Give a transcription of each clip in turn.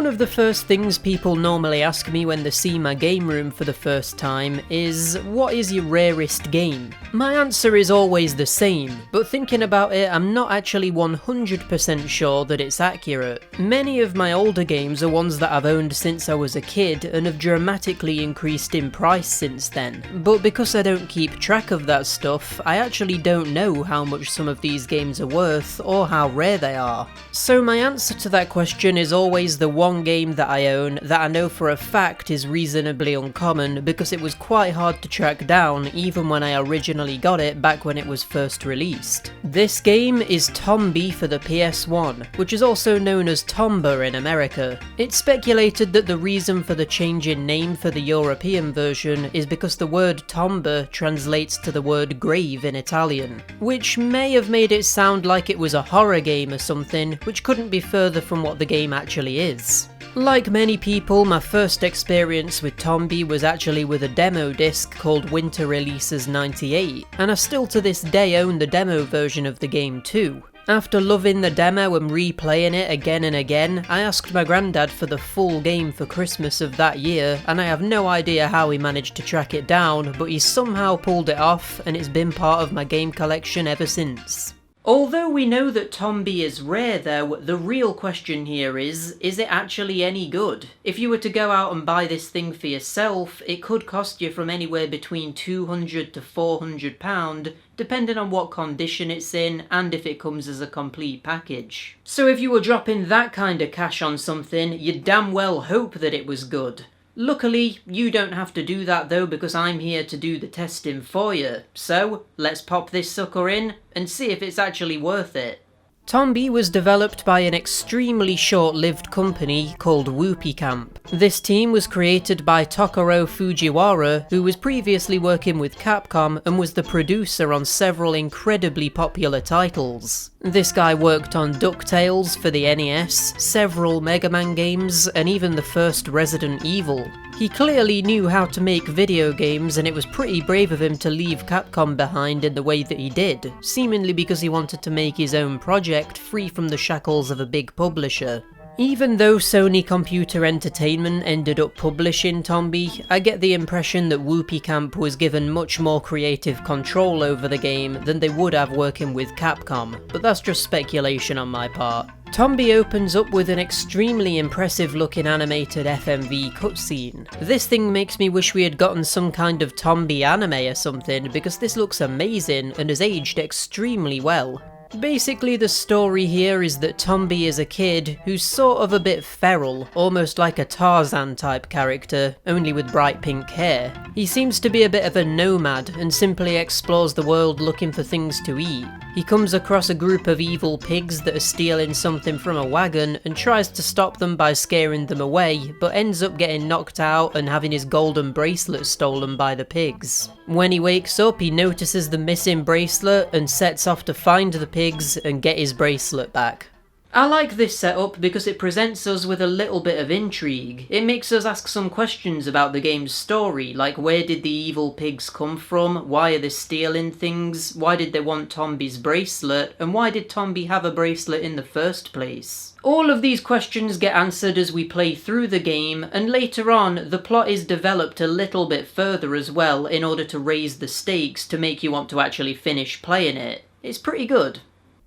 of the first things people normally ask me when they see my game room for the first time is, what is your rarest game? My answer is always the same, but thinking about it, I'm not actually 100% sure that it's accurate. Many of my older games are ones that I've owned since I was a kid and have dramatically increased in price since then, but because I don't keep track of that stuff, I actually don't know how much some of these games are worth or how rare they are. So my answer to that question is always the one game that I own that I know for a fact is reasonably uncommon because it was quite hard to track down even when I originally got it back when it was first released. This game is Tombi for the PS1, which is also known as Tomba in America. It's speculated that the reason for the change in name for the European version is because the word tomba translates to the word grave in Italian, which may have made it sound like it was a horror game or something, which couldn't be further from what the game actually is. Like many people, my first experience with Tombi was actually with a demo disc called Winter Releases 98, and I still to this day own the demo version of the game too. After loving the demo and replaying it again and again, I asked my granddad for the full game for Christmas of that year, and I have no idea how he managed to track it down, but he somehow pulled it off, and it's been part of my game collection ever since. Although we know that Tombi is rare though, the real question here is it actually any good? If you were to go out and buy this thing for yourself, it could cost you from anywhere between £200 to £400, depending on what condition it's in and if it comes as a complete package. So if you were dropping that kind of cash on something, you'd damn well hope that it was good. Luckily, you don't have to do that though because I'm here to do the testing for you. So, let's pop this sucker in and see if it's actually worth it. Tombi was developed by an extremely short-lived company called Whoopee Camp. This team was created by Tokuro Fujiwara, who was previously working with Capcom and was the producer on several incredibly popular titles. This guy worked on DuckTales for the NES, several Mega Man games, and even the first Resident Evil. He clearly knew how to make video games, and it was pretty brave of him to leave Capcom behind in the way that he did, seemingly because he wanted to make his own project free from the shackles of a big publisher. Even though Sony Computer Entertainment ended up publishing Tombi, I get the impression that Whoopee Camp was given much more creative control over the game than they would have working with Capcom, but that's just speculation on my part. Tombi opens up with an extremely impressive looking animated FMV cutscene. This thing makes me wish we had gotten some kind of Tombi anime or something, because this looks amazing and has aged extremely well. Basically, the story here is that Tombi is a kid who's sort of a bit feral, almost like a Tarzan type character, only with bright pink hair. He seems to be a bit of a nomad and simply explores the world looking for things to eat. He comes across a group of evil pigs that are stealing something from a wagon and tries to stop them by scaring them away, but ends up getting knocked out and having his golden bracelet stolen by the pigs. When he wakes up, he notices the missing bracelet and sets off to find the pigs and get his bracelet back. I like this setup because it presents us with a little bit of intrigue. It makes us ask some questions about the game's story, like where did the evil pigs come from, why are they stealing things, why did they want Tombi's bracelet, and why did Tombi have a bracelet in the first place? All of these questions get answered as we play through the game, and later on, the plot is developed a little bit further as well in order to raise the stakes to make you want to actually finish playing it. It's pretty good.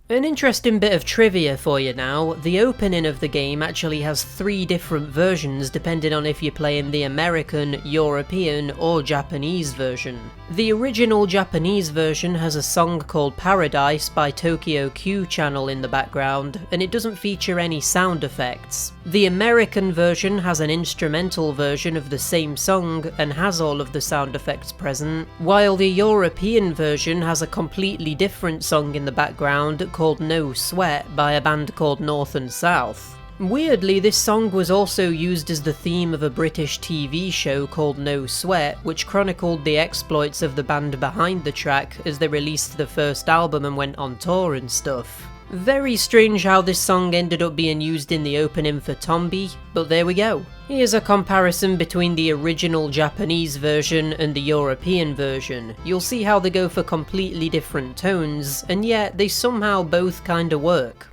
An interesting bit of trivia for you now, the opening of the game actually has 3 different versions depending on if you're playing the American, European or Japanese version. The original Japanese version has a song called Paradise by Tokyo Q Channel in the background, and it doesn't feature any sound effects. The American version has an instrumental version of the same song and has all of the sound effects present, while the European version has a completely different song in the background called No Sweat by a band called North and South. Weirdly, this song was also used as the theme of a British TV show called No Sweat, which chronicled the exploits of the band behind the track as they released the first album and went on tour and stuff. Very strange how this song ended up being used in the opening for Tombi, but there we go. Here's a comparison between the original Japanese version and the European version. You'll see how they go for completely different tones, and yet they somehow both kinda work.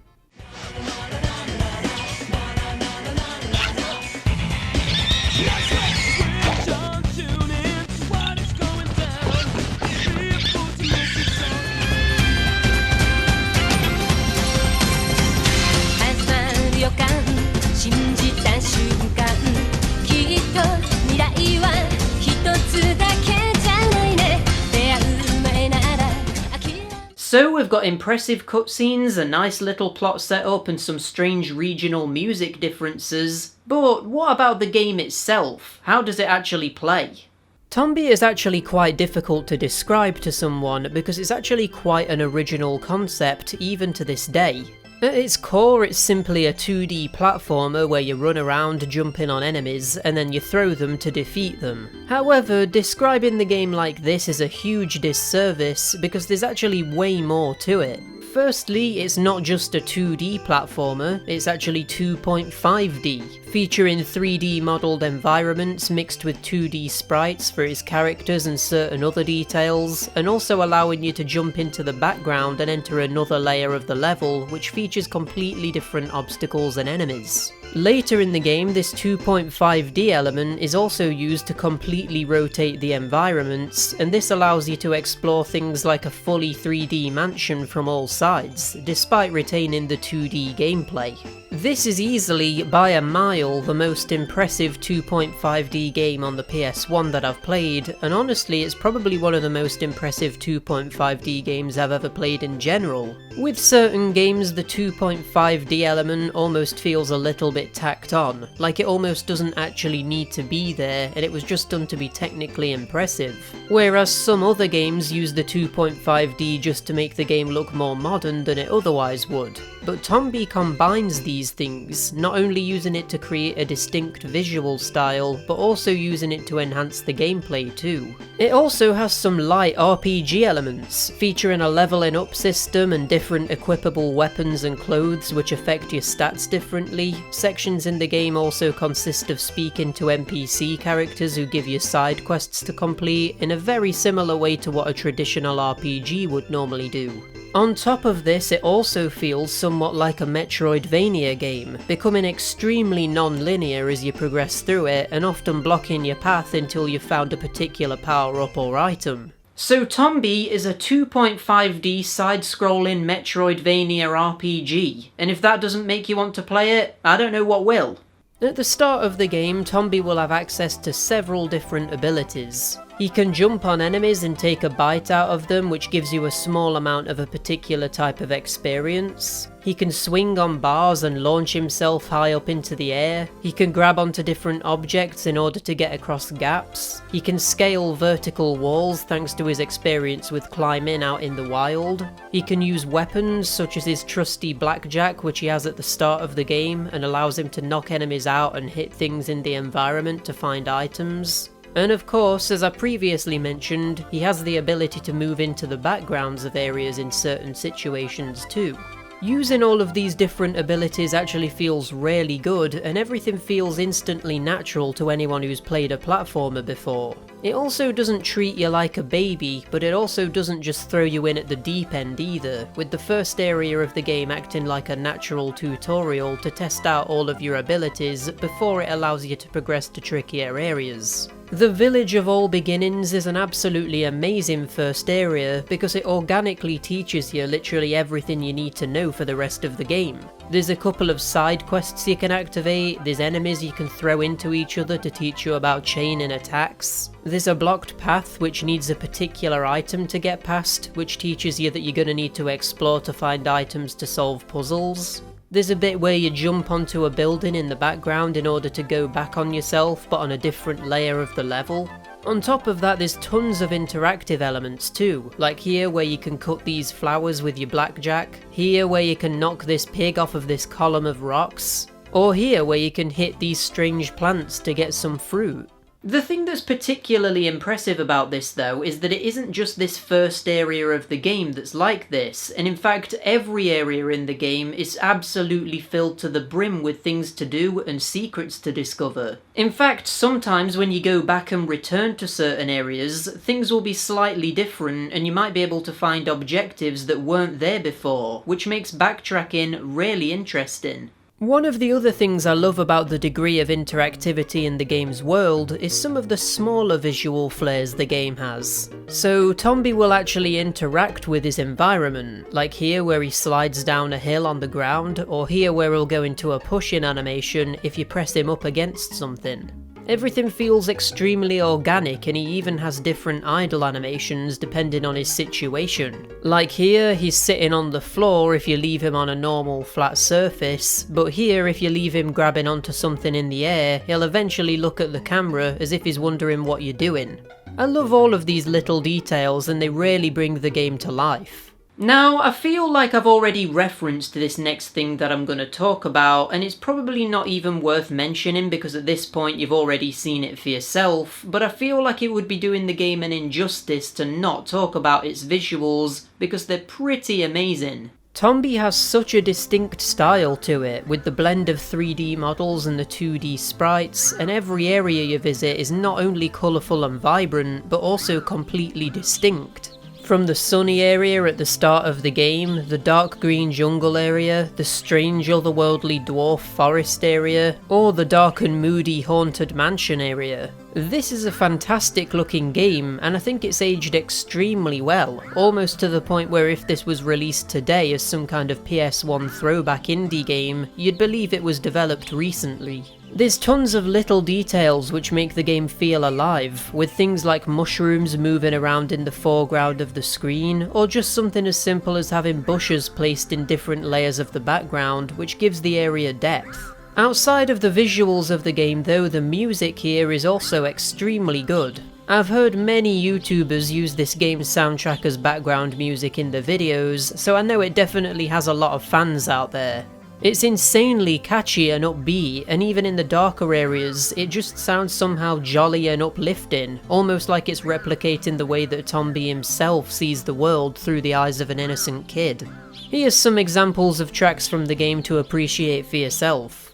So we've got impressive cutscenes, a nice little plot setup, and some strange regional music differences, but what about the game itself? How does it actually play? Tombi is actually quite difficult to describe to someone because it's actually quite an original concept even to this day. At its core, it's simply a 2D platformer where you run around jumping on enemies and then you throw them to defeat them. However, describing the game like this is a huge disservice because there's actually way more to it. Firstly, it's not just a 2D platformer, it's actually 2.5D, featuring 3D modelled environments mixed with 2D sprites for its characters and certain other details, and also allowing you to jump into the background and enter another layer of the level, which features completely different obstacles and enemies. Later in the game, this 2.5D element is also used to completely rotate the environments, and this allows you to explore things like a fully 3D mansion from all sides, despite retaining the 2D gameplay. This is easily, by a mile, the most impressive 2.5D game on the PS1 that I've played, and honestly it's probably one of the most impressive 2.5D games I've ever played in general. With certain games, the 2.5D element almost feels a little bit tacked on, like it almost doesn't actually need to be there and it was just done to be technically impressive. Whereas some other games use the 2.5D just to make the game look more modern than it otherwise would. But Tombi combines these things, not only using it to create a distinct visual style, but also using it to enhance the gameplay too. It also has some light RPG elements, featuring a leveling up system and different equipable weapons and clothes which affect your stats differently. Sections in the game also consist of speaking to NPC characters who give you side quests to complete in a very similar way to what a traditional RPG would normally do. On top of this, it also feels somewhat like a Metroidvania game, becoming extremely non-linear as you progress through it and often blocking your path until you've found a particular power-up or item. So Tombi is a 2.5D side-scrolling Metroidvania RPG, and if that doesn't make you want to play it, I don't know what will. At the start of the game, Tombi will have access to several different abilities. He can jump on enemies and take a bite out of them, which gives you a small amount of a particular type of experience. He can swing on bars and launch himself high up into the air. He can grab onto different objects in order to get across gaps. He can scale vertical walls thanks to his experience with climbing out in the wild. He can use weapons such as his trusty blackjack, which he has at the start of the game and allows him to knock enemies out and hit things in the environment to find items. And of course, as I previously mentioned, he has the ability to move into the backgrounds of areas in certain situations too. Using all of these different abilities actually feels really good, and everything feels instantly natural to anyone who's played a platformer before. It also doesn't treat you like a baby, but it also doesn't just throw you in at the deep end either, with the first area of the game acting like a natural tutorial to test out all of your abilities before it allows you to progress to trickier areas. The Village of All Beginnings is an absolutely amazing first area because it organically teaches you literally everything you need to know for the rest of the game. There's a couple of side quests you can activate, there's enemies you can throw into each other to teach you about chaining attacks. There's a blocked path which needs a particular item to get past, which teaches you that you're going to need to explore to find items to solve puzzles. There's a bit where you jump onto a building in the background in order to go back on yourself, but on a different layer of the level. On top of that, there's tons of interactive elements too, like here where you can cut these flowers with your blackjack, here where you can knock this pig off of this column of rocks, or here where you can hit these strange plants to get some fruit. The thing that's particularly impressive about this though is that it isn't just this first area of the game that's like this, and in fact every area in the game is absolutely filled to the brim with things to do and secrets to discover. In fact, sometimes when you go back and return to certain areas, things will be slightly different and you might be able to find objectives that weren't there before, which makes backtracking really interesting. One of the other things I love about the degree of interactivity in the game's world is some of the smaller visual flares the game has. So Tombi will actually interact with his environment, like here where he slides down a hill on the ground, or here where he'll go into a push-in animation if you press him up against something. Everything feels extremely organic, and he even has different idle animations depending on his situation. Like here, he's sitting on the floor if you leave him on a normal flat surface, but here if you leave him grabbing onto something in the air, he'll eventually look at the camera as if he's wondering what you're doing. I love all of these little details, and they really bring the game to life. Now, I feel like I've already referenced this next thing that I'm going to talk about, and it's probably not even worth mentioning because at this point you've already seen it for yourself, but I feel like it would be doing the game an injustice to not talk about its visuals because they're pretty amazing. Tombi has such a distinct style to it, with the blend of 3D models and the 2D sprites, and every area you visit is not only colourful and vibrant, but also completely distinct. From the sunny area at the start of the game, the dark green jungle area, the strange otherworldly dwarf forest area, or the dark and moody haunted mansion area. This is a fantastic looking game, and I think it's aged extremely well, almost to the point where if this was released today as some kind of PS1 throwback indie game, you'd believe it was developed recently. There's tons of little details which make the game feel alive, with things like mushrooms moving around in the foreground of the screen, or just something as simple as having bushes placed in different layers of the background, which gives the area depth. Outside of the visuals of the game though, the music here is also extremely good. I've heard many YouTubers use this game's soundtrack as background music in their videos, so I know it definitely has a lot of fans out there. It's insanely catchy and upbeat, and even in the darker areas, it just sounds somehow jolly and uplifting, almost like it's replicating the way that Tombi himself sees the world through the eyes of an innocent kid. Here's some examples of tracks from the game to appreciate for yourself.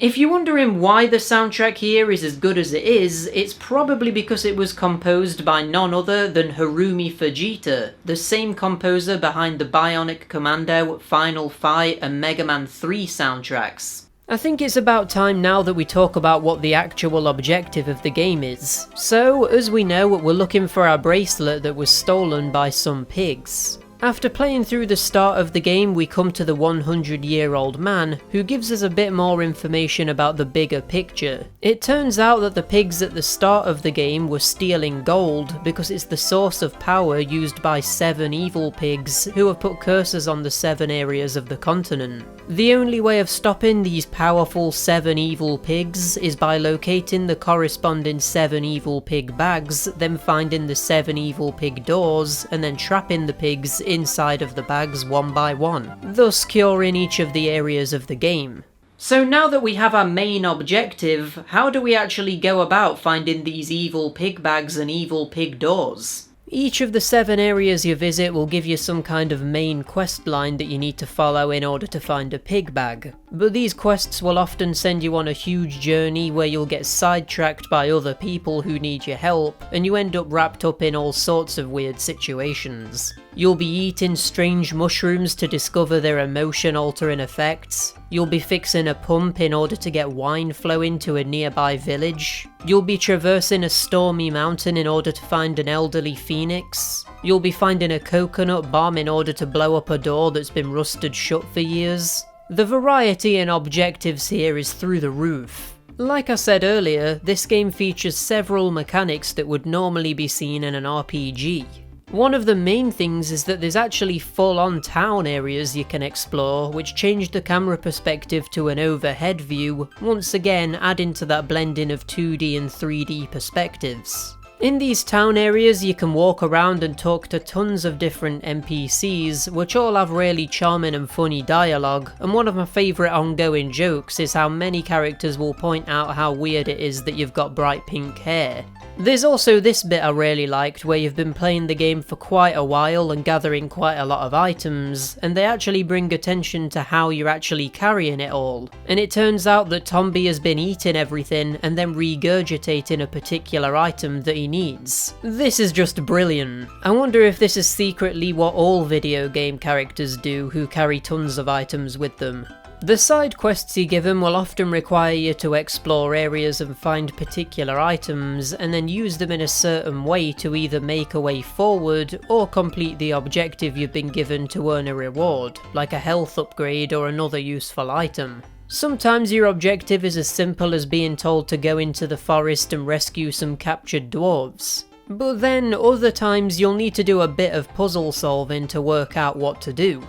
If you're wondering why the soundtrack here is as good as it is, it's probably because it was composed by none other than Harumi Fujita, the same composer behind the Bionic Commando, Final Fight and Mega Man 3 soundtracks. I think it's about time now that we talk about what the actual objective of the game is. So, as we know, we're looking for our bracelet that was stolen by some pigs. After playing through the start of the game, we come to the 100-year-old man, who gives us a bit more information about the bigger picture. It turns out that the pigs at the start of the game were stealing gold because it's the source of power used by 7 evil pigs who have put curses on the 7 areas of the continent. The only way of stopping these powerful 7 evil pigs is by locating the corresponding 7 evil pig bags, then finding the 7 evil pig doors, and then trapping the pigs inside of the bags one by one, thus curing each of the areas of the game. So now that we have our main objective, how do we actually go about finding these evil pig bags and evil pig doors? Each of the 7 areas you visit will give you some kind of main quest line that you need to follow in order to find a pig bag. But these quests will often send you on a huge journey where you'll get sidetracked by other people who need your help, and you end up wrapped up in all sorts of weird situations. You'll be eating strange mushrooms to discover their emotion-altering effects. You'll be fixing a pump in order to get wine flowing to a nearby village. You'll be traversing a stormy mountain in order to find an elderly phoenix. You'll be finding a coconut bomb in order to blow up a door that's been rusted shut for years. The variety in objectives here is through the roof. Like I said earlier, this game features several mechanics that would normally be seen in an RPG. One of the main things is that there's actually full-on town areas you can explore, which change the camera perspective to an overhead view, once again adding to that blending of 2D and 3D perspectives. In these town areas you can walk around and talk to tons of different NPCs, which all have really charming and funny dialogue, and one of my favourite ongoing jokes is how many characters will point out how weird it is that you've got bright pink hair. There's also this bit I really liked, where you've been playing the game for quite a while and gathering quite a lot of items, and they actually bring attention to how you're actually carrying it all. And it turns out that Tombi has been eating everything and then regurgitating a particular item that he needs. This is just brilliant. I wonder if this is secretly what all video game characters do who carry tons of items with them. The side quests you given will often require you to explore areas and find particular items, and then use them in a certain way to either make a way forward or complete the objective you've been given to earn a reward, like a health upgrade or another useful item. Sometimes your objective is as simple as being told to go into the forest and rescue some captured dwarves. But then other times you'll need to do a bit of puzzle solving to work out what to do.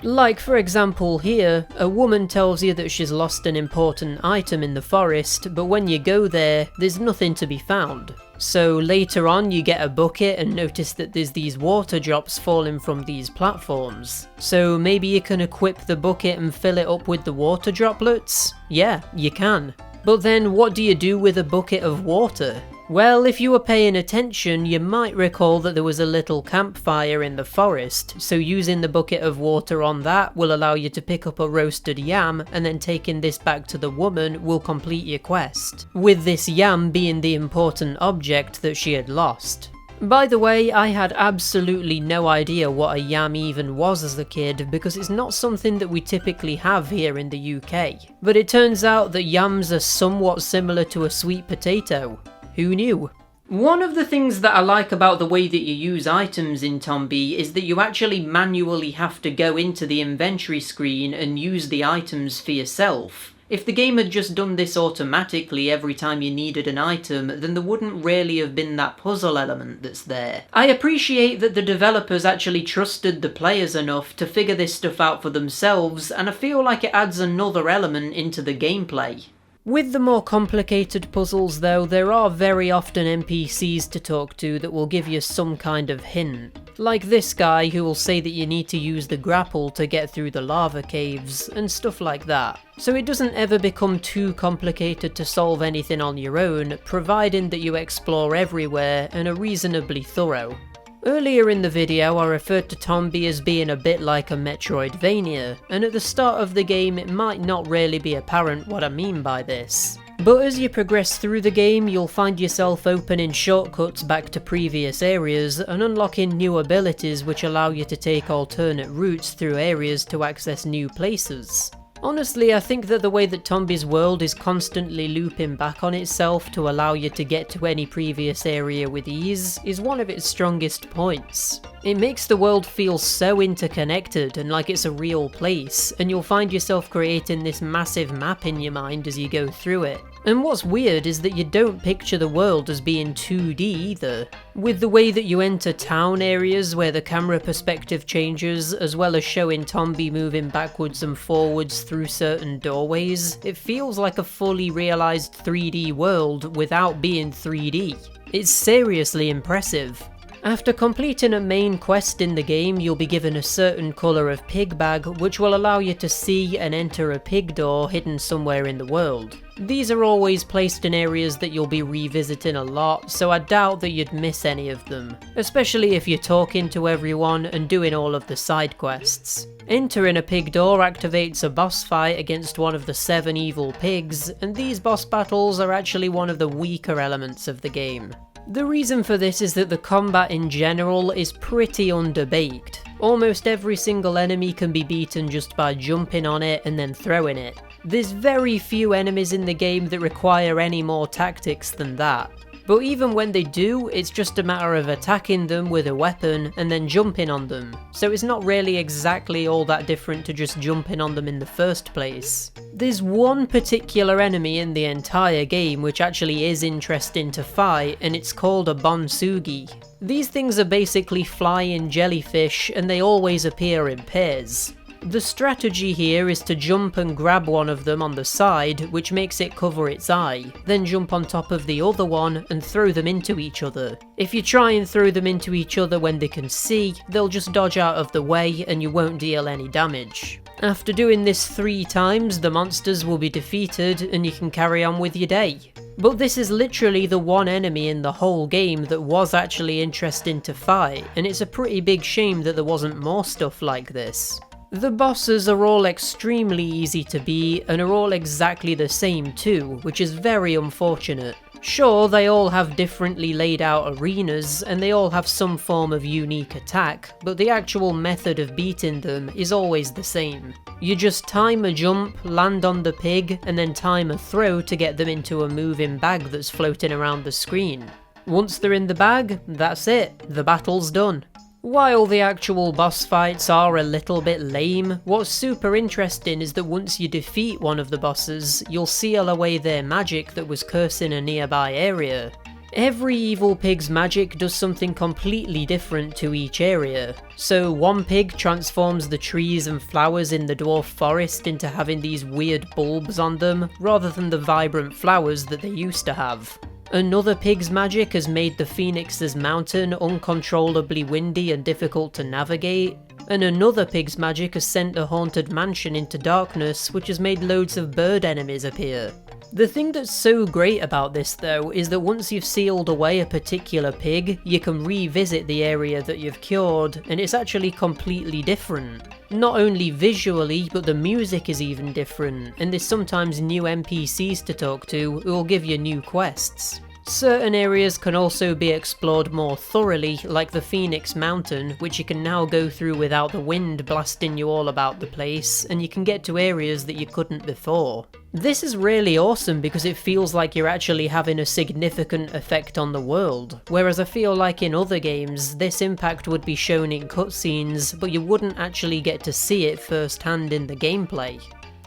Like for example here, a woman tells you that she's lost an important item in the forest, but when you go there, there's nothing to be found. So later on you get a bucket and notice that there's these water drops falling from these platforms. So maybe you can equip the bucket and fill it up with the water droplets? Yeah, you can. But then what do you do with a bucket of water? Well, if you were paying attention, you might recall that there was a little campfire in the forest, so using the bucket of water on that will allow you to pick up a roasted yam, and then taking this back to the woman will complete your quest, with this yam being the important object that she had lost. By the way, I had absolutely no idea what a yam even was as a kid, because it's not something that we typically have here in the UK. But it turns out that yams are somewhat similar to a sweet potato. Who knew? One of the things that I like about the way that you use items in Tombi is that you actually manually have to go into the inventory screen and use the items for yourself. If the game had just done this automatically every time you needed an item, then there wouldn't really have been that puzzle element that's there. I appreciate that the developers actually trusted the players enough to figure this stuff out for themselves, and I feel like it adds another element into the gameplay. With the more complicated puzzles though, there are very often NPCs to talk to that will give you some kind of hint. Like this guy who will say that you need to use the grapple to get through the lava caves, and stuff like that. So it doesn't ever become too complicated to solve anything on your own, providing that you explore everywhere and are reasonably thorough. Earlier in the video I referred to Tombi as being a bit like a Metroidvania, and at the start of the game it might not really be apparent what I mean by this. But as you progress through the game, you'll find yourself opening shortcuts back to previous areas and unlocking new abilities which allow you to take alternate routes through areas to access new places. Honestly, I think that the way that Tombi's world is constantly looping back on itself to allow you to get to any previous area with ease is one of its strongest points. It makes the world feel so interconnected and like it's a real place, and you'll find yourself creating this massive map in your mind as you go through it. And what's weird is that you don't picture the world as being 2D either. With the way that you enter town areas where the camera perspective changes, as well as showing Tombi moving backwards and forwards through certain doorways, it feels like a fully realised 3D world without being 3D. It's seriously impressive. After completing a main quest in the game, you'll be given a certain colour of pig bag, which will allow you to see and enter a pig door hidden somewhere in the world. These are always placed in areas that you'll be revisiting a lot, so I doubt that you'd miss any of them, especially if you're talking to everyone and doing all of the side quests. Entering a pig door activates a boss fight against one of the 7 evil pigs, and these boss battles are actually one of the weaker elements of the game. The reason for this is that the combat in general is pretty underbaked. Almost every single enemy can be beaten just by jumping on it and then throwing it. There's very few enemies in the game that require any more tactics than that. But even when they do, it's just a matter of attacking them with a weapon and then jumping on them. So it's not really exactly all that different to just jumping on them in the first place. There's one particular enemy in the entire game which actually is interesting to fight, and it's called a bonsugi. These things are basically flying jellyfish, and they always appear in pairs. The strategy here is to jump and grab one of them on the side, which makes it cover its eye, then jump on top of the other one and throw them into each other. If you try and throw them into each other when they can see, they'll just dodge out of the way and you won't deal any damage. After doing this 3 times, the monsters will be defeated and you can carry on with your day. But this is literally the one enemy in the whole game that was actually interesting to fight, and it's a pretty big shame that there wasn't more stuff like this. The bosses are all extremely easy to beat, and are all exactly the same too, which is very unfortunate. Sure, they all have differently laid out arenas, and they all have some form of unique attack, but the actual method of beating them is always the same. You just time a jump, land on the pig, and then time a throw to get them into a moving bag that's floating around the screen. Once they're in the bag, that's it, the battle's done. While the actual boss fights are a little bit lame, what's super interesting is that once you defeat one of the bosses, you'll seal away their magic that was cursing a nearby area. Every evil pig's magic does something completely different to each area. So one pig transforms the trees and flowers in the dwarf forest into having these weird bulbs on them, rather than the vibrant flowers that they used to have. Another pig's magic has made the Phoenix's mountain uncontrollably windy and difficult to navigate, and another pig's magic has sent the haunted mansion into darkness, which has made loads of bird enemies appear. The thing that's so great about this though is that once you've sealed away a particular pig, you can revisit the area that you've cured, and it's actually completely different. Not only visually, but the music is even different, and there's sometimes new NPCs to talk to who will give you new quests. Certain areas can also be explored more thoroughly, like the Phoenix Mountain, which you can now go through without the wind blasting you all about the place, and you can get to areas that you couldn't before. This is really awesome because it feels like you're actually having a significant effect on the world, whereas I feel like in other games, this impact would be shown in cutscenes, but you wouldn't actually get to see it firsthand in the gameplay.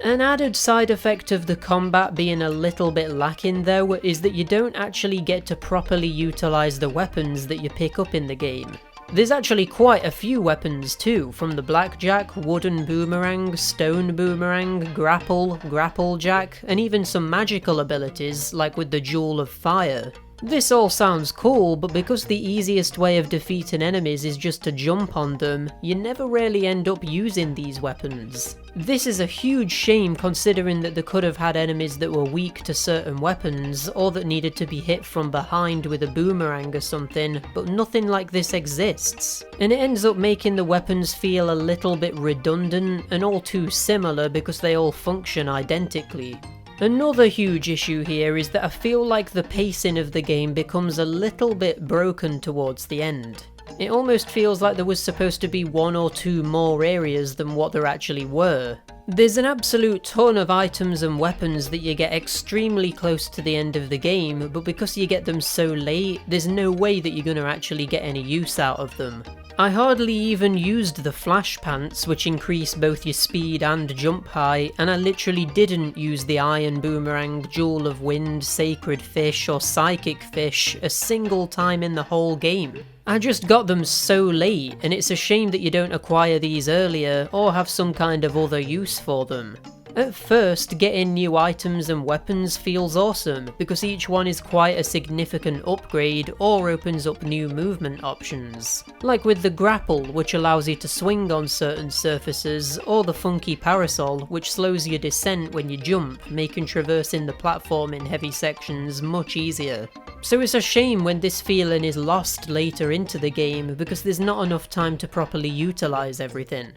An added side effect of the combat being a little bit lacking though is that you don't actually get to properly utilise the weapons that you pick up in the game. There's actually quite a few weapons too, from the blackjack, wooden boomerang, stone boomerang, grapple jack, and even some magical abilities like with the Jewel of Fire. This all sounds cool, but because the easiest way of defeating enemies is just to jump on them, you never really end up using these weapons. This is a huge shame considering that they could have had enemies that were weak to certain weapons, or that needed to be hit from behind with a boomerang or something, but nothing like this exists. And it ends up making the weapons feel a little bit redundant and all too similar because they all function identically. Another huge issue here is that I feel like the pacing of the game becomes a little bit broken towards the end. It almost feels like there was supposed to be one or two more areas than what there actually were. There's an absolute ton of items and weapons that you get extremely close to the end of the game, but because you get them so late, there's no way that you're going to actually get any use out of them. I hardly even used the flash pants, which increase both your speed and jump height, and I literally didn't use the iron boomerang, jewel of wind, sacred fish, or psychic fish a single time in the whole game. I just got them so late, and it's a shame that you don't acquire these earlier or have some kind of other use for them. At first, getting new items and weapons feels awesome, because each one is quite a significant upgrade or opens up new movement options. Like with the grapple, which allows you to swing on certain surfaces, or the funky parasol, which slows your descent when you jump, making traversing the platform in heavy sections much easier. So it's a shame when this feeling is lost later into the game, because there's not enough time to properly utilise everything.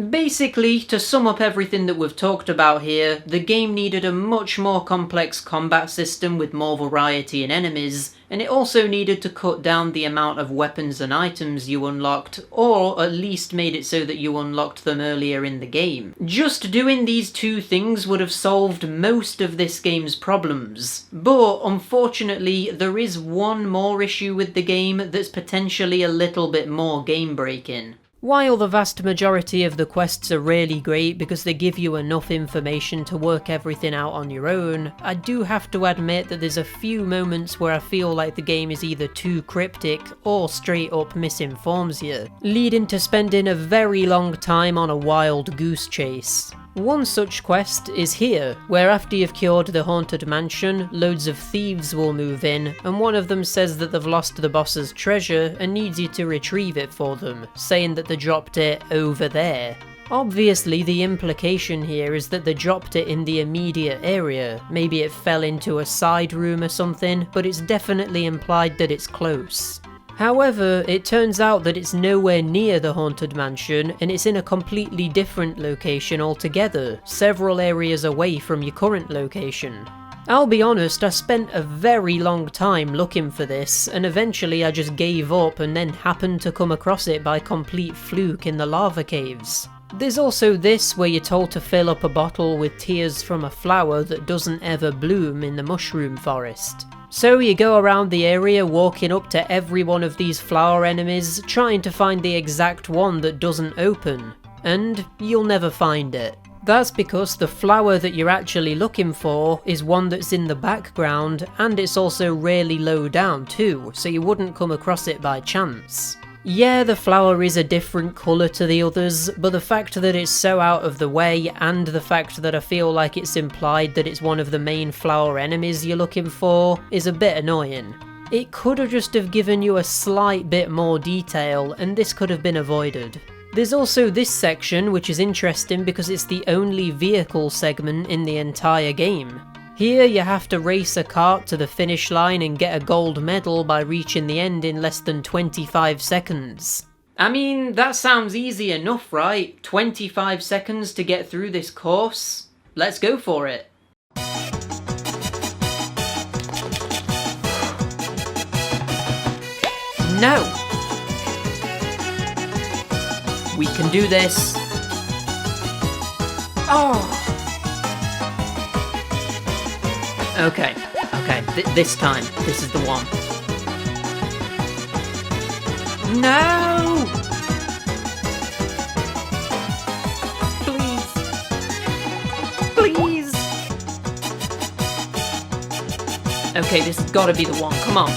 Basically, to sum up everything that we've talked about here, the game needed a much more complex combat system with more variety in enemies, and it also needed to cut down the amount of weapons and items you unlocked, or at least made it so that you unlocked them earlier in the game. Just doing these two things would have solved most of this game's problems, but unfortunately there is one more issue with the game that's potentially a little bit more game-breaking. While the vast majority of the quests are really great because they give you enough information to work everything out on your own, I do have to admit that there's a few moments where I feel like the game is either too cryptic or straight up misinforms you, leading to spending a very long time on a wild goose chase. One such quest is here, where after you've cured the haunted mansion, loads of thieves will move in, and one of them says that they've lost the boss's treasure and needs you to retrieve it for them, saying that they dropped it over there. Obviously, the implication here is that they dropped it in the immediate area. Maybe it fell into a side room or something, but it's definitely implied that it's close. However, it turns out that it's nowhere near the haunted mansion, and it's in a completely different location altogether, several areas away from your current location. I'll be honest, I spent a very long time looking for this, and eventually I just gave up and then happened to come across it by complete fluke in the lava caves. There's also this, where you're told to fill up a bottle with tears from a flower that doesn't ever bloom in the mushroom forest. So you go around the area walking up to every one of these flower enemies, trying to find the exact one that doesn't open, and you'll never find it. That's because the flower that you're actually looking for is one that's in the background, and it's also really low down too, so you wouldn't come across it by chance. Yeah, the flower is a different colour to the others, but the fact that it's so out of the way, and the fact that I feel like it's implied that it's one of the main flower enemies you're looking for, is a bit annoying. It could have just have given you a slight bit more detail, and this could have been avoided. There's also this section, which is interesting because it's the only vehicle segment in the entire game. Here you have to race a cart to the finish line and get a gold medal by reaching the end in less than 25 seconds. I mean, that sounds easy enough, right? 25 seconds to get through this course? Let's go for it. No! We can do this. Oh! Okay, this time, this is the one. No! Please. Please! Okay, this has gotta be the one, come on.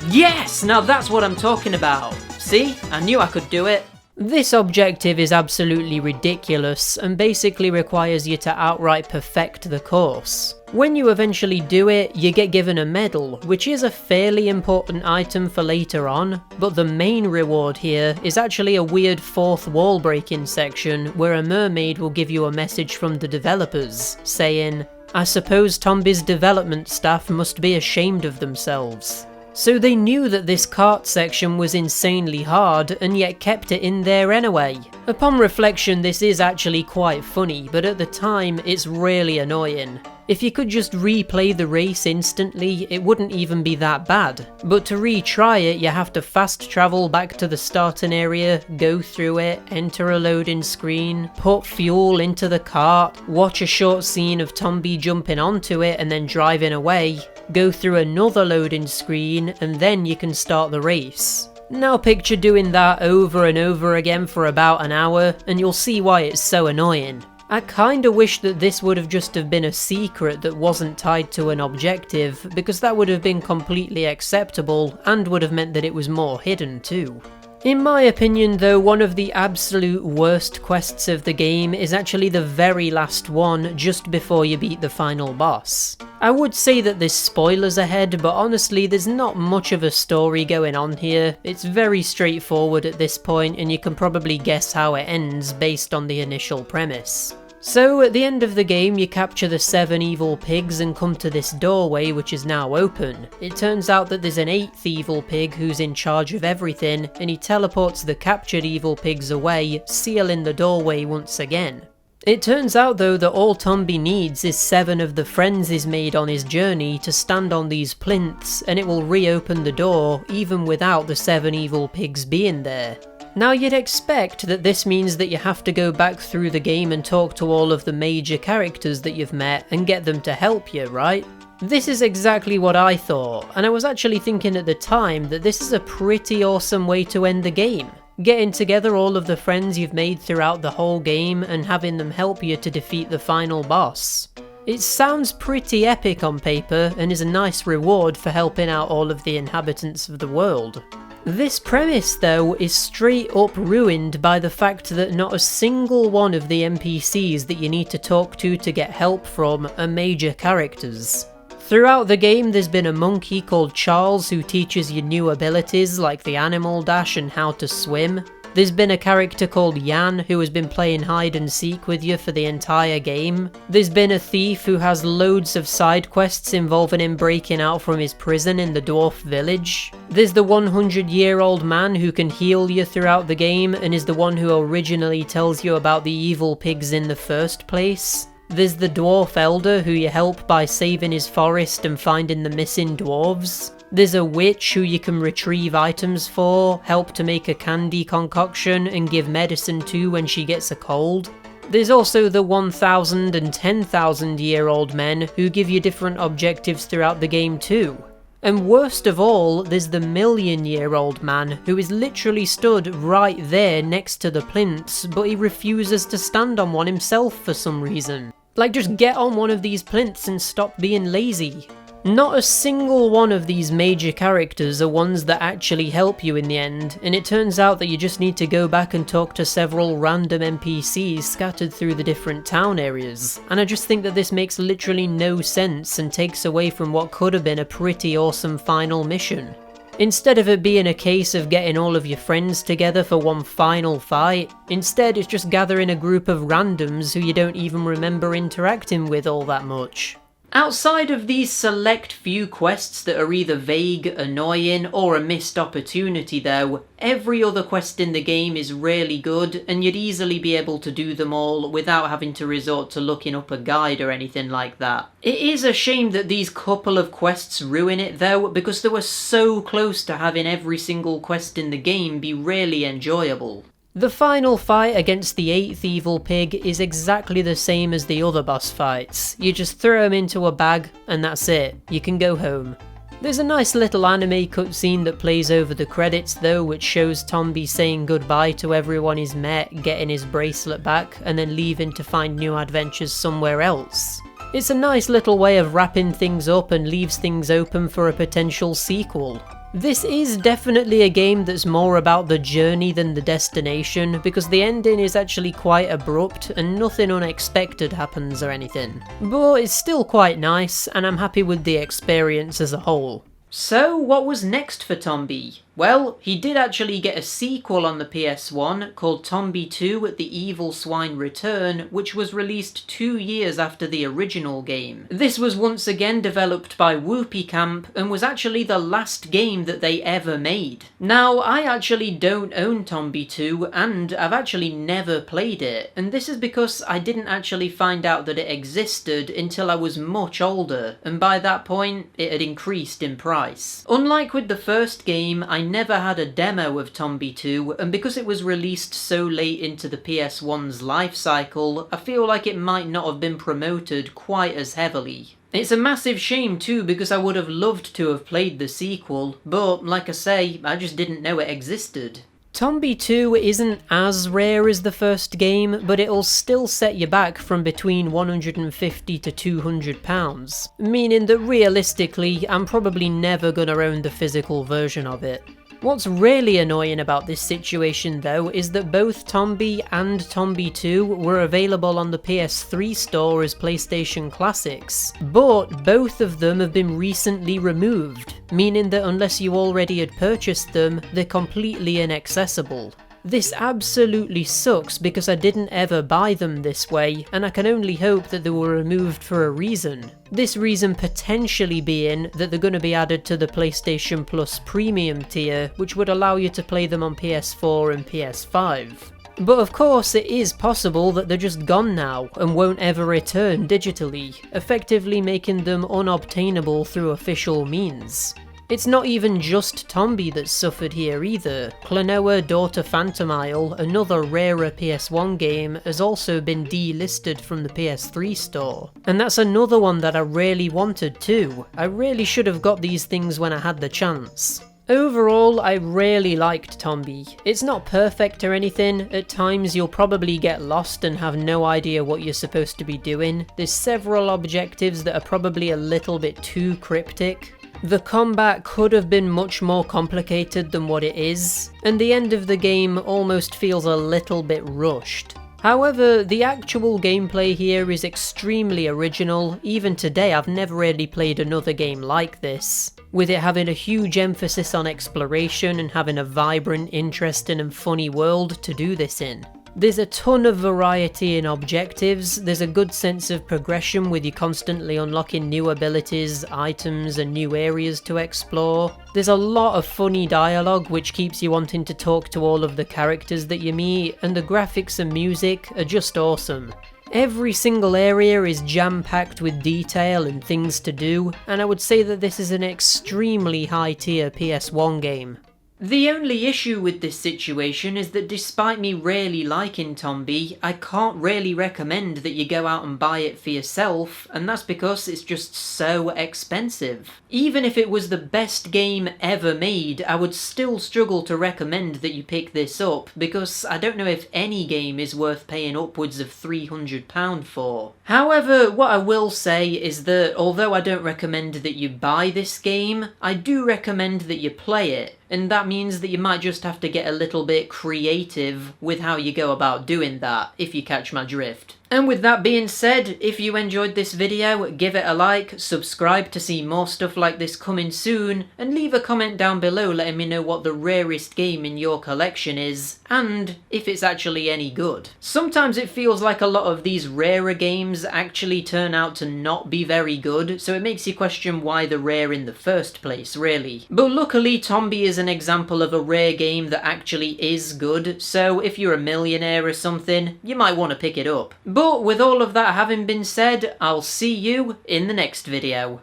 Yes! Now that's what I'm talking about. See? I knew I could do it. This objective is absolutely ridiculous and basically requires you to outright perfect the course. When you eventually do it, you get given a medal, which is a fairly important item for later on, but the main reward here is actually a weird fourth wall breaking section where a mermaid will give you a message from the developers, saying, "I suppose Tombi's development staff must be ashamed of themselves." So they knew that this cart section was insanely hard and yet kept it in there anyway. Upon reflection, this is actually quite funny, but at the time it's really annoying. If you could just replay the race instantly, it wouldn't even be that bad. But to retry it, you have to fast travel back to the starting area, go through it, enter a loading screen, put fuel into the cart, watch a short scene of Tombi jumping onto it and then driving away, go through another loading screen, and then you can start the race. Now picture doing that over and over again for about an hour, and you'll see why it's so annoying. I kinda wish that this would have just have been a secret that wasn't tied to an objective, because that would have been completely acceptable and would have meant that it was more hidden too. In my opinion though, one of the absolute worst quests of the game is actually the very last one, just before you beat the final boss. I would say that there's spoilers ahead, but honestly there's not much of a story going on here. It's very straightforward at this point, and you can probably guess how it ends based on the initial premise. So at the end of the game you capture the 7 evil pigs and come to this doorway which is now open. It turns out that there's an 8th evil pig who's in charge of everything, and he teleports the captured evil pigs away, sealing the doorway once again. It turns out though that all Tombi needs is 7 of the friends he's made on his journey to stand on these plinths, and it will reopen the door even without the 7 evil pigs being there. Now you'd expect that this means that you have to go back through the game and talk to all of the major characters that you've met and get them to help you, right? This is exactly what I thought, and I was actually thinking at the time that this is a pretty awesome way to end the game. Getting together all of the friends you've made throughout the whole game and having them help you to defeat the final boss. It sounds pretty epic on paper and is a nice reward for helping out all of the inhabitants of the world. This premise, though, is straight up ruined by the fact that not a single one of the NPCs that you need to talk to get help from are major characters. Throughout the game, there's been a monkey called Charles who teaches you new abilities like the animal dash and how to swim. There's been a character called Jan who has been playing hide and seek with you for the entire game. There's been a thief who has loads of side quests involving him breaking out from his prison in the dwarf village. There's the 100-year-old man who can heal you throughout the game and is the one who originally tells you about the evil pigs in the first place. There's the dwarf elder who you help by saving his forest and finding the missing dwarves. There's a witch who you can retrieve items for, help to make a candy concoction and give medicine to when she gets a cold. There's also the 1,000 and 10,000 year old men who give you different objectives throughout the game too. And worst of all, there's the 1,000,000-year-old man who is literally stood right there next to the plinths, but he refuses to stand on one himself for some reason. Like, just get on one of these plinths and stop being lazy. Not a single one of these major characters are ones that actually help you in the end, and it turns out that you just need to go back and talk to several random NPCs scattered through the different town areas. And I just think that this makes literally no sense and takes away from what could have been a pretty awesome final mission. Instead of it being a case of getting all of your friends together for one final fight, instead it's just gathering a group of randoms who you don't even remember interacting with all that much. Outside of these select few quests that are either vague, annoying, or a missed opportunity though, every other quest in the game is really good, and you'd easily be able to do them all without having to resort to looking up a guide or anything like that. It is a shame that these couple of quests ruin it though, because they were so close to having every single quest in the game be really enjoyable. The final fight against the 8th evil pig is exactly the same as the other boss fights. You just throw him into a bag and that's it, you can go home. There's a nice little anime cutscene that plays over the credits though, which shows Tombi saying goodbye to everyone he's met, getting his bracelet back, and then leaving to find new adventures somewhere else. It's a nice little way of wrapping things up and leaves things open for a potential sequel. This is definitely a game that's more about the journey than the destination, because the ending is actually quite abrupt and nothing unexpected happens or anything. But it's still quite nice, and I'm happy with the experience as a whole. So, what was next for Tombi? Well, he did actually get a sequel on the PS1 called Tombi 2 The Evil Swine Return, which was released 2 years after the original game. This was once again developed by Whoopee Camp and was actually the last game that they ever made. Now, I actually don't own Tombi 2 and I've actually never played it, and this is because I didn't actually find out that it existed until I was much older, and by that point it had increased in price. Unlike with the first game, I never had a demo of Tombi 2, and because it was released so late into the PS1's life cycle, I feel like it might not have been promoted quite as heavily. It's a massive shame too, because I would have loved to have played the sequel, but like I say, I just didn't know it existed. Tombi 2 isn't as rare as the first game, but it'll still set you back from between £150 to £200, meaning that realistically, I'm probably never gonna own the physical version of it. What's really annoying about this situation though is that both Tombi and Tombi 2 were available on the PS3 store as PlayStation Classics, but both of them have been recently removed, meaning that unless you already had purchased them, they're completely inaccessible. This absolutely sucks because I didn't ever buy them this way, and I can only hope that they were removed for a reason. This reason potentially being that they're going to be added to the PlayStation Plus Premium tier, which would allow you to play them on PS4 and PS5. But of course it is possible that they're just gone now and won't ever return digitally, effectively making them unobtainable through official means. It's not even just Tombi that's suffered here either. Klonoa Daughter Phantom Isle, another rarer PS1 game, has also been delisted from the PS3 store. And that's another one that I really wanted too. I really should have got these things when I had the chance. Overall, I really liked Tombi. It's not perfect or anything, at times you'll probably get lost and have no idea what you're supposed to be doing. There's several objectives that are probably a little bit too cryptic. The combat could have been much more complicated than what it is, and the end of the game almost feels a little bit rushed. However, the actual gameplay here is extremely original. Even today I've never really played another game like this, with it having a huge emphasis on exploration and having a vibrant, interesting and funny world to do this in. There's a ton of variety in objectives, there's a good sense of progression with you constantly unlocking new abilities, items and new areas to explore. There's a lot of funny dialogue which keeps you wanting to talk to all of the characters that you meet, and the graphics and music are just awesome. Every single area is jam-packed with detail and things to do, and I would say that this is an extremely high-tier PS1 game. The only issue with this situation is that despite me really liking Tombi, I can't really recommend that you go out and buy it for yourself, and that's because it's just so expensive. Even if it was the best game ever made, I would still struggle to recommend that you pick this up, because I don't know if any game is worth paying upwards of £300 for. However, what I will say is that although I don't recommend that you buy this game, I do recommend that you play it. And that means that you might just have to get a little bit creative with how you go about doing that, if you catch my drift. And with that being said, if you enjoyed this video, give it a like, subscribe to see more stuff like this coming soon, and leave a comment down below letting me know what the rarest game in your collection is, and if it's actually any good. Sometimes it feels like a lot of these rarer games actually turn out to not be very good, so it makes you question why they're rare in the first place, really. But luckily, Tombi is an example of a rare game that actually is good, so if you're a millionaire or something, you might want to pick it up. But with all of that having been said, I'll see you in the next video.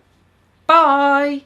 Bye!